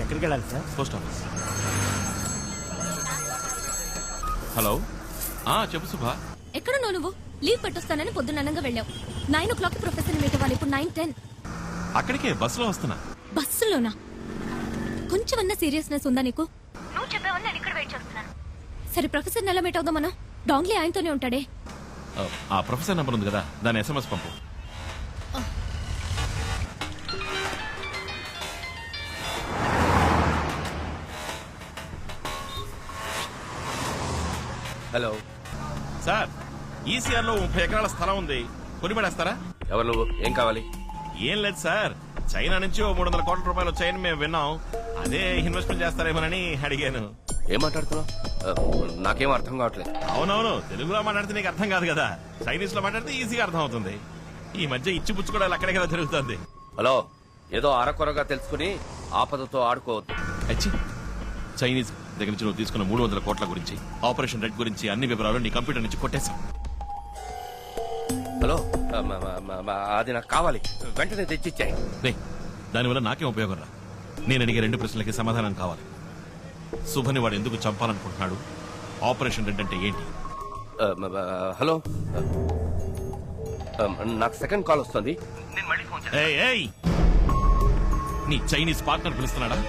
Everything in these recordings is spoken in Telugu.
ఎక్కడికి వెళ్ళాలి సార్? Post office. హలో, చెప్పు సుభా. ఎక్కడున్నావు నువ్వు? లీవ్ పెట్టొస్తానని పొద్దున్నంగా వెళ్ళావు. 9 o'clock ప్రొఫెసర్ మీట్ అవ్వాలి. ఇప్పుడు 9:10. అక్కడికే బస్సులో వస్తున్నా. బస్సులోనా? కొంచెమన్నా సీరియస్నెస్ ఉందా నీకు? నువ్వు చెప్పావని నేను ఇక్కడ వెయిట్ చేస్తున్నాను. సరే ప్రొఫెసర్ ఎలా మీట్ అవుదాం మనం? డాంగ్లీ ఆయనతోనే ఉంటాడే. ఆ ప్రొఫెసర్ నెంబర్ ఉంది కదా, దాని SMS పంపు. హలో సార్, ECR లో 30 ఎకరాల స్థలం ఉంది, కొని పడేస్తారా? ఎవరు నువ్వు? ఏం కావాలి? ఏం లేదు సార్, చైనా నుంచి 300 కోట్ల రూపాయలు వచ్చాయని మేము విన్నాం. అదే ఇన్వెస్ట్మెంట్ చేస్తారేమోనని అడిగాను. ఏం మాట్లాడుతున్నావు? నాకేం అర్థం కావట్లేదు. అవునవును, తెలుగులో మాట్లాడితే నీకు అర్థం కాదు కదా, చైనీస్ లో మాట్లాడితే ఈజీగా అర్థం అవుతుంది. ఈ మధ్య ఇచ్చి పుచ్చుకోవడాలు అక్కడే కదా జరుగుతుంది. హలో, ఏదో అరకొరగా తెలుసుకుని ఆపదతో ఆడుకోవద్దు. అచ్చి, చైనీస్ దగ్గర నుంచి నువ్వు తీసుకున్న 300 కోట్ల గురించి, ఆపరేషన్ రెడ్ గురించి అన్ని వివరాలు నీ కంప్యూటర్ నుంచి కొట్టేశాం. హలో, అది నాకు కావాలి, వెంటనే తెచ్చిచ్చాయి. దానివల్ల నాకేం ఉపయోగం రా? నేను అడిగే 2 ప్రశ్నలకి సమాధానం కావాలి. శుభని వాడు ఎందుకు చంపాలనుకుంటున్నాడు? ఆపరేషన్ రెడ్ అంటే ఏంటి? హలో, నాకు సెకండ్ కాల్ వస్తుంది. నీ చైనీస్ పార్ట్నర్ పిలుస్తున్నాడా?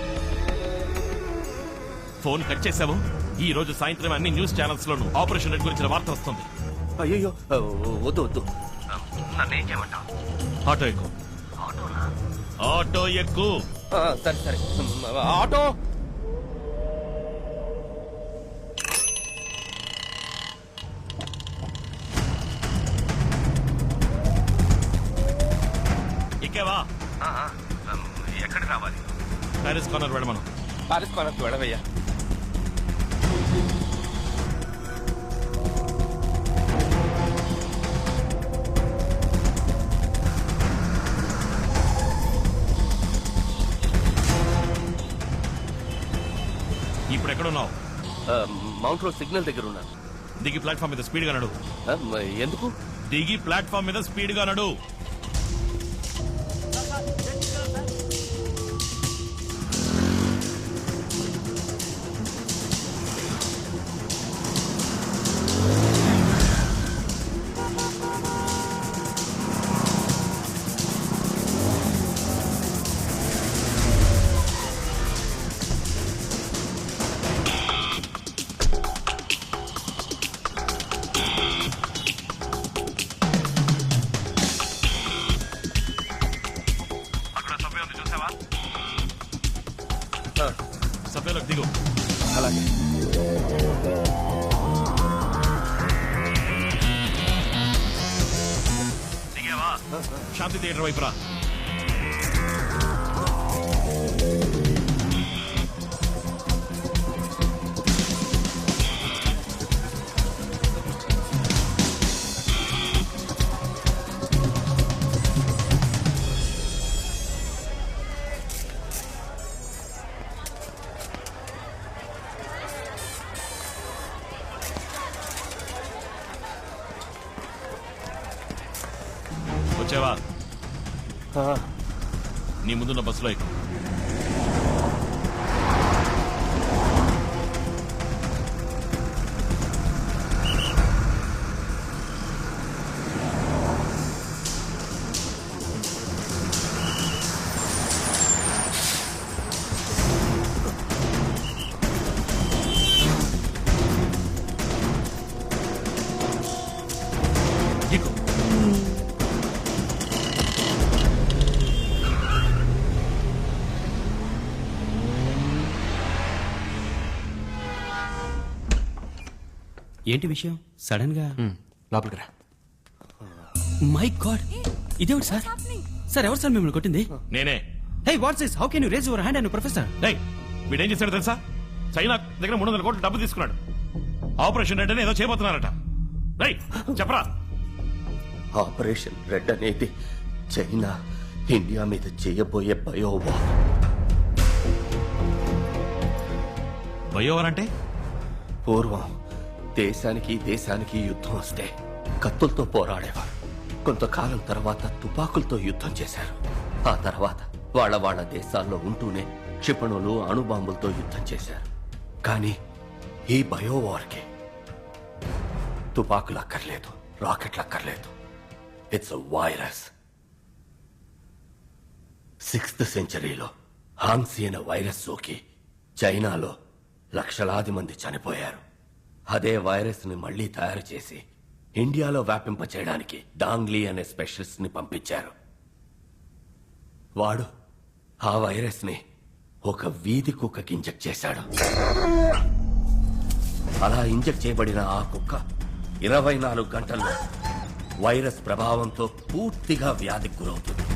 ఫోన్ కట్ చేసావు. ఈ రోజు సాయంత్రం అన్ని న్యూస్ ఛానల్స్ లోను ఆపరేషన్ రెడ్ గురించిన వార్త వస్తుంది. అయ్యో, వద్దు వద్దు. నన్నేం చేయమంటావు? ఆటో ఎక్కు. ఆటో ఎక్కు. సరే సరే, ఆటో. ఎక్కేవా? ఎక్కడికి రావాలి? ప్యారిస్ కార్నర్ వెళ్ళమను. పారిస్ కొనకు వెళ్ళవయ్యా. ఇప్పుడు ఎక్కడున్నావు? మౌంట్ రోడ్ సిగ్నల్ దగ్గర ఉన్నాను. దిగి ప్లాట్ఫామ్ మీద స్పీడ్ గా నడు. ఎందుకు? దిగి ప్లాట్ఫామ్ మీద స్పీడ్ గా నడు. సభ్యులకు దిగు. అలాగే. దిగావా? శాంతి థియేటర్ వైపు రా. వచ్చావా? నీ ముందున్న బస్సులో ఎక్కు. ఎక్కు. ఏంటి విషయం? సడన్ గా లోపలికి రా. మై గాడ్, ఇదేమిటి సార్? సార్ ఎవరు సార్ మిమ్మల్ని కొట్టింది? నేనే. Hey what's this? How can you raise your hand and professor? వీడేం చేశాడు తెలుసా? చైనా దగ్గర 300 కోట్లు డబ్బు తీసుకున్నాడు. ఆపరేషన్ రెడ్ అని ఏదో చేయబోతున్నారట. చెప్పరా? ఆపరేషన్ రెడ్ అనేది చైనా ఇండియా మీద చేయబోయే బయోవార్. బయోవార్ అంటే? పూర్వం దేశానికి దేశానికి యుద్ధం వస్తే కత్తులతో పోరాడేవారు. కొంతకాలం తర్వాత తుపాకులతో యుద్ధం చేశారు. ఆ తర్వాత వాళ్ళ దేశాల్లో ఉంటూనే క్షిపణులు అణుబాంబులతో యుద్ధం చేశారు. కానీ ఈ బయోవార్కి తుపాకులు అక్కర్లేదు, రాకెట్లు అక్కర్లేదు. It's a virus. 6th సెంచరీలో హాన్సీ అనే వైరస్ సోకి చైనాలో లక్షలాది మంది చనిపోయారు. అదే వైరస్ ని మళ్లీ తయారు చేసి ఇండియాలో వ్యాపింప చేయడానికి డాంగ్లీ అనే స్పెషలిస్ట్ ని పంపించారు. వాడు ఆ వైరస్ ని ఒక వీధి కుక్కకి ఇంజెక్ట్ చేశాడు. అలా ఇంజెక్ట్ చేయబడిన ఆ కుక్క 24 గంటల్లో వైరస్ ప్రభావంతో పూర్తిగా వ్యాధికి గురవుతుంది.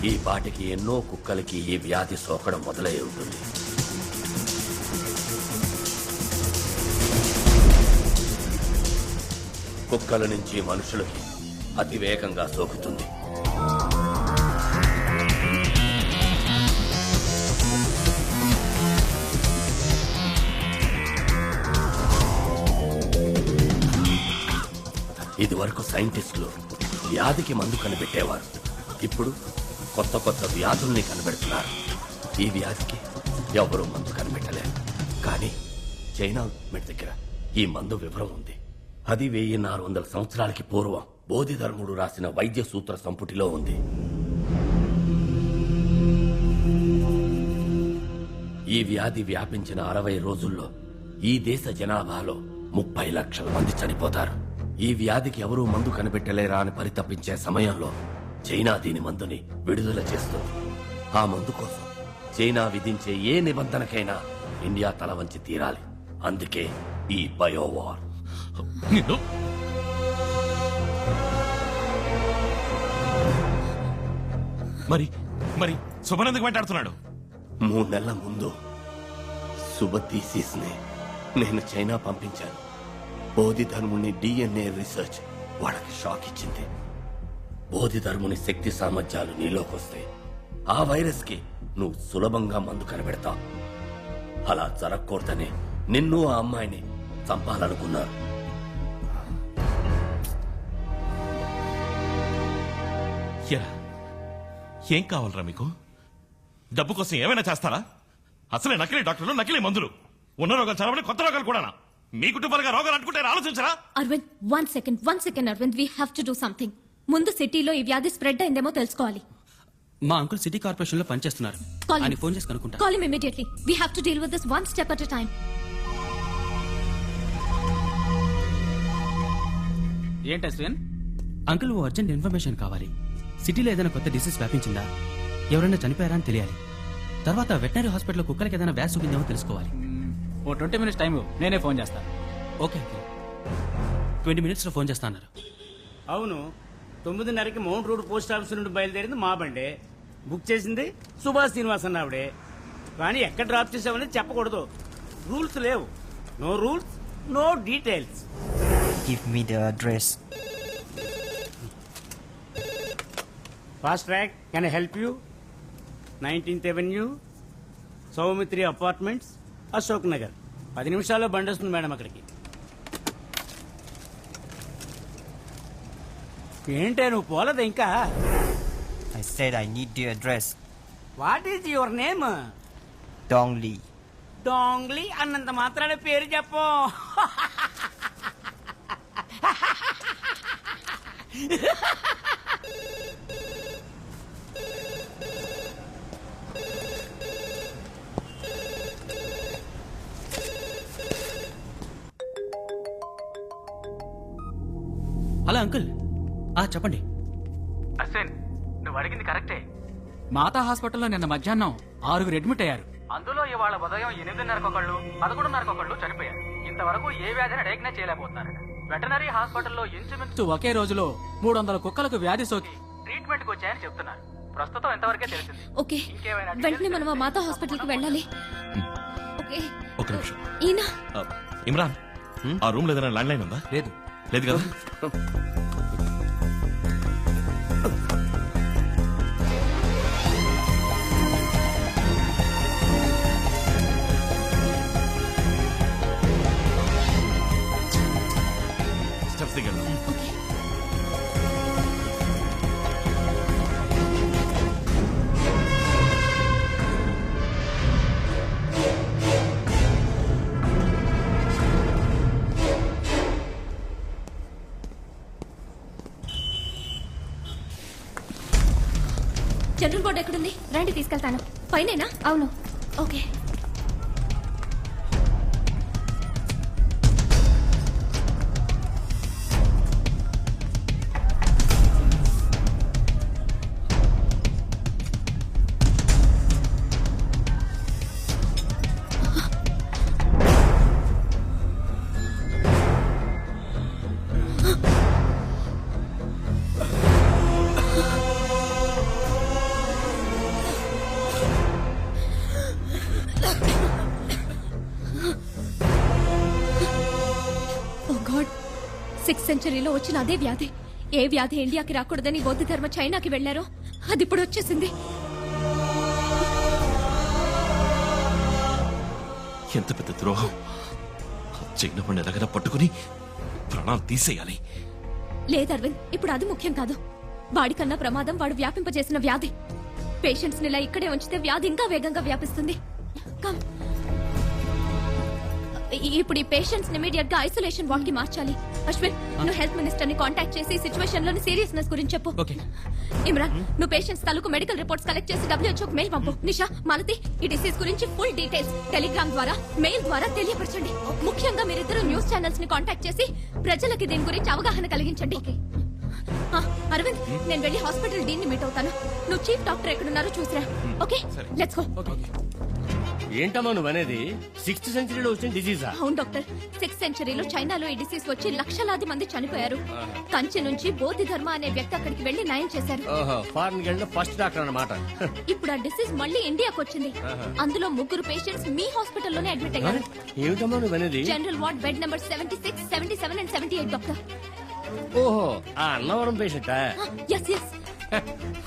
ఈ పాటికి ఎన్నో కుక్కలకి ఈ వ్యాధి సోకడం మొదలై ఉంటుంది. కుక్కల నుంచి మనుషులకి అతివేగంగా సోకుతుంది. ఇదివరకు సైంటిస్టులు వ్యాధికి మందు కనిపెట్టేవారు. ఇప్పుడు కొత్త కొత్త వ్యాధుల్ని కనిపెడుతున్నారు. ఈ వ్యాధికి ఎవరూ మందు కనిపెట్టలేరు. కానీ చైనా గవర్నమెంట్ దగ్గర ఈ మందు వివరం ఉంది. అది 1400 సంవత్సరాలకి పూర్వం బోధిధర్ముడు రాసిన వైద్య సూత్ర సంపుటిలో ఉంది. ఈ వ్యాధి వ్యాపించిన 60 రోజుల్లో ఈ దేశ జనాభాలో 30 లక్షల మంది చనిపోతారు. ఈ వ్యాధికి ఎవరూ మందు కనిపెట్టలేరా అని పరితపించే సమయంలో చైనా దీని మందుని విడుదల చేస్తుంది. ఆ మందు కోసం చైనా విధించే ఏ నిబంధనకైనా ఇండియా తల వంచి తీరాలి. అందుకే ఈ బయోవార్. మరి మరి సుమన్ ఎందుకు వెంటాడుతున్నాడు? 3 నెలల ముందు సుబతీసిస్ ని నేను చైనా పంపించాను. బోధిధర్ముని DNA రీసెర్చ్ వాళ్ళకి షాక్ ఇచ్చింది. బోధిధర్ముని శక్తి సామర్థ్యాలు నీలోకొస్తే ఆ వైరస్ కి నువ్వు సులభంగా మందు కనిపెడతావు. అలా జరగకూడదని నిన్ను ఆ అమ్మాయిని చంపాలనుకున్నారు. ఏం కావాలరా మీకు? డబ్బు కోసం ఏమైనా చేస్తారా? అసలే నకిలీ డాక్టర్లు, నకిలీ మందులు, ఉన్న రోగాలు చదవని కొత్త రోగాలు కూడానా? మీ కుటుంబాలుగా రోగాలు అంటుకుంటే ఆలోచించరా? Aravind, one second Aravind, we have to do something. ముందు సిటీలో ఈ వ్యాధి స్ప్రెడ్ అయిందేమో తెలుసుకోవాలి. మా అంకుల్ సిటీ కార్పొరేషన్ లో పనిచేస్తున్నారు. Call him. ఆయన ఫోన్ చేసి కనుక్కుంటా. Call him immediately. We have to deal with this one step at a time. ఏంటి అశ్విన్? అంకుల్, ఓ అర్జెంట్ ఇన్ఫర్మేషన్ కావాలి. సిటీలో ఏదైనా కొత్త డిసీజ్ వ్యాపించిందా, ఎవరైనా చనిపోయారా అని తెలియాలి. తర్వాత వెటనరీ హాస్పిటల్ కుక్కలకి ఏదైనా వ్యాధి సోకిందేమో తెలుసుకోవాలి. ఓ 20 minutes టైం నేనే ఫోన్ చేస్తాను. ఓకే అంకుల్, 20 minutes లో ఫోన్ చేస్తా అన్నారు. అవును, 9:30కి మౌంట్ రోడ్ పోస్ట్ ఆఫీస్ నుండి బయలుదేరింది మా బండే. బుక్ చేసింది సుభాష్ శ్రీనివాస్ అన్న ఆవిడే. కానీ ఎక్కడ డ్రాప్ చేసామనేది చెప్పకూడదు. రూల్స్ లేవు. No rules, no details. Give me the address. Fast track, can I help you? 19th Avenue, Soumitri apartments, Ashok Nagar. 10 నిమిషాల్లో బండి వస్తుంది మేడం అక్కడికి. ఏంటే నువ్వు పోలేదు ఇంకా? I said I need the address. What is your name? Dong Li. Dongli అన్నంత మాత్రాన పేరు చెప్పు. హలో అంకుల్, చెప్పండి. అశ్విన్, నువ్వు అడిగింది కరెక్టే. మాతా హాస్పిటల్లో నిన్న మధ్యాహ్నం 6 అడ్మిట్ అయ్యారు. అందులో ఇవాళ ఉదయం 8:30 ఒకళ్ళు, 11:30 ఒకళ్ళు చనిపోయారు. ఇంతవరకు ఏ వ్యాధిని డయాగ్నైజ్ చేయలేకపోతున్నారు. వెటనరీ హాస్పిటల్లో ఇంచుమించు ఒకే రోజులో 300 కుక్కలకు వ్యాధి సోకి ట్రీట్మెంట్ కు వచ్చాయని చెప్తున్నారు. ప్రస్తుతం ఎంతవరకే తెలిసింది. ఓకే ఇంకేమైనా వెంటనే మనం ఆ మాతా హాస్పిటల్కి వెళ్ళాలి. ఓకే ఒక నిమిషం. ఈయన ఇమ్రాన్, ఆ రూమ్ లో ఏదైనా ల్యాండ్ లైన్ ఉందా? లేదు. లేదు కదా? స్టెప్స్ దిగండి. ఓకే జనరల్ బోర్డు ఎక్కడుంది? రండి తీసుకెళ్తాను. పైనేనా? అవును. ఓకే సిక్స్త్ సెంచరీలో వచ్చిన అదే వ్యాధి. ఏ వ్యాధి ఇండియాకి రాకూడదని బౌద్ధ ధర్మ చైనాకి వెళ్లారో అది ఇప్పుడు వచ్చేసింది. ఎంత పెద్ద ద్రోహం! చైనా పండి ఎలాగైనా పట్టుకుని ప్రాణాలు తీసేయాలి. లేదు అరవింద్, ఇప్పుడు అది ముఖ్యం కాదు. వాడికన్నా ప్రమాదం వాడు వ్యాపింపజేసిన వ్యాధి. పేషెంట్స్ ని ఇలా ఇక్కడే ఉంచితే వ్యాధి ఇంకా వేగంగా వ్యాపిస్తుంది. కమ్. ఇప్పుడు ఈ పేషెంట్స్ ఇమీడియట్ గా ఐసోలేషన్ వార్డ్ కి మార్చాలి. అశ్విన్, నువ్వు హెల్త్ మినిస్టర్ ని కాంటాక్ట్ చేసి సిచువేషన్ లోని సీరియస్నెస్ గురించి చెప్పు. ఓకే. ఇమ్రాన్, నువ్వు పేషెంట్స్ తాలూకు మెడికల్ రిపోర్ట్స్ కలెక్ట్ చేసి WHO కు మెయిల్ పంపు. నిషా, మాలతి, ఈ డిసీజ్ గురించి ఫుల్ డీటెయిల్స్ టెలిగ్రామ్ ద్వారా, మెయిల్ ద్వారా తెలియపరచండి. ముఖ్యంగా మీరిద్దరు న్యూస్ ఛానల్స్ ని కాంటాక్ట్ చేసి ప్రజలకి దీని గురించి అవగాహన కలిగించండి. అరవింద్, నేను వెళ్ళి హాస్పిటల్ డీన్ ని మీట్ అవుతాను. నువ్వు చీఫ్ డాక్టర్ ఎక్కడున్నారో చూసిరా. Okay, let's go. ఏంటమ్మా నువ్వు అనేది? 6th సెంచరీలో వచ్చిన డిసీజా? అవును డాక్టర్, 6th సెంచరీలో చైనాలో ఈ డిసీజ్ వచ్చి లక్షలాది మంది చనిపోయారు. కంచి నుంచి బోధి ధర్మ అనే వ్యక్తి అక్కడికి వెళ్లి నయం చేశారు. ఫారెన్ వెళ్ళిన ఫస్ట్ డాక్టర్ అన్నమాట. ఇప్పుడు ఆ డిసీజ్ మళ్ళీ ఇండియాకి వచ్చింది. అందులో 3 పేషెంట్స్ మీ హాస్పిటల్లోనే అడ్మిట్ అయ్యారు. ఏమిటమ్మా నువ్వు అనేది? General ward bed number 76, 77 and 78 doctor. ఓహో, ఆ అన్నవరం పేషెంటా? Yes yes.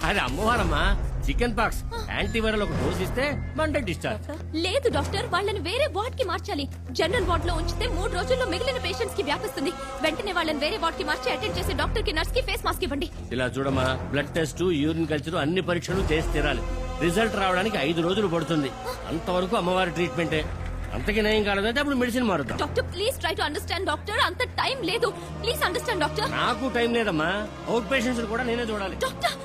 అది అమ్మవారమ్మా. చికెన్ పాక్స్ యాంటీవైరల్ ఒక డోస్ ఇస్తే మండే డిశ్చార్జ్. లేదు డాక్టర్, వాళ్ళని వేరే వార్డ్ కి మార్చాలి. జనరల్ వార్డ్ లో ఉంచితే 3 రోజుల్లో మిగిలిన పేషెంట్స్ కి వ్యాపిస్తుంది. వెంటనే వాళ్ళని వేరే వార్డ్ కి మార్చి అటెండ్ చేసి డాక్టర్ కి, నర్స్ కి ఫేస్ మాస్క్ ఇవ్వండి. ఇలా చూడమ్మా, బ్లడ్ టెస్ట్, యూరిన్ కల్చర్ అన్ని పరీక్షలు చేసి తీరాలి. రిజల్ట్ రావడానికి 5 రోజులు పడుతుంది. అంతవరకు అమ్మవారి ట్రీట్మెంటే. అంతకి నయం కాలేదంటే అప్పుడు మెడిసిన్ మారుద్దాం. Doctor please try to understand doctor. అంత టైం లేదు. Please understand doctor. నాకు టైం లేదమ్మా. అవుట్ పేషెంట్స్ కూడా నేనే చూడాలి. డాక్టర్